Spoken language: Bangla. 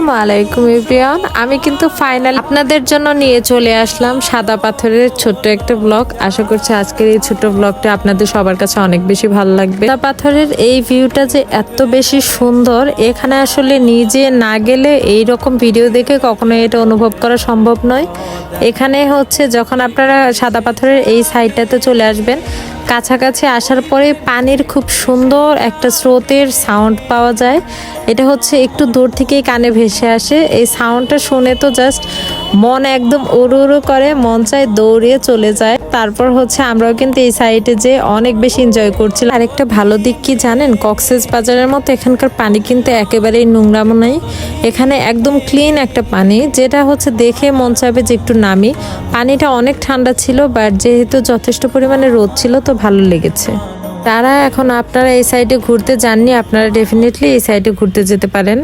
আসসালামু আলাইকুম এভরিওয়ান। আমি কিন্তু ফাইনাল আপনাদের জন্য নিয়ে চলে আসলাম সাদা পাথরের ছোট্ট একটা ব্লগ। আশা করছি আজকের এই ছোট্ট ব্লগটা আপনাদের সবার কাছে অনেক বেশি ভালো লাগবে। সাদা পাথরের এই ভিউটা যে এত বেশি সুন্দর, এখানে আসলে নিজে না গেলে এই রকম ভিডিও দেখে কখনো এটা অনুভব করা সম্ভব নয়। এখানে হচ্ছে যখন আপনারা সাদা পাথরের এই সাইডটাতে চলে আসবেন, কাছাকাছি আসার পরে পানির খুব সুন্দর একটা স্রোতের সাউন্ড পাওয়া যায়। এটা হচ্ছে একটু দূর থেকেই কানে ভেসে আসে। এই সাউন্ডটা শুনে তো জাস্ট মন একদম উড়ু উড়ু করে, মন চায় দৌড়িয়ে চলে যায়। তারপর হচ্ছে আমরাও কিন্তু এই সাইডে যে অনেক বেশি এনজয় করছিলাম। আরেকটা ভালো দিক কি জানেন, কক্সেস বাজারের মতো এখানকার পানি কিন্তু একেবারেই নোংরামো নাই। এখানে একদম ক্লিন একটা পানি, যেটা হচ্ছে দেখে মন চাইবে যে একটু নামি। পানিটা অনেক ঠান্ডা ছিল, বাট যেহেতু যথেষ্ট পরিমাণে রোদ ছিল তো ভালো লেগেছে। তারা এখন আপনারা এই সাইডে ঘুরতে যাননি, আপনারা ডেফিনেটলি এই সাইডে ঘুরতে যেতে পারেন।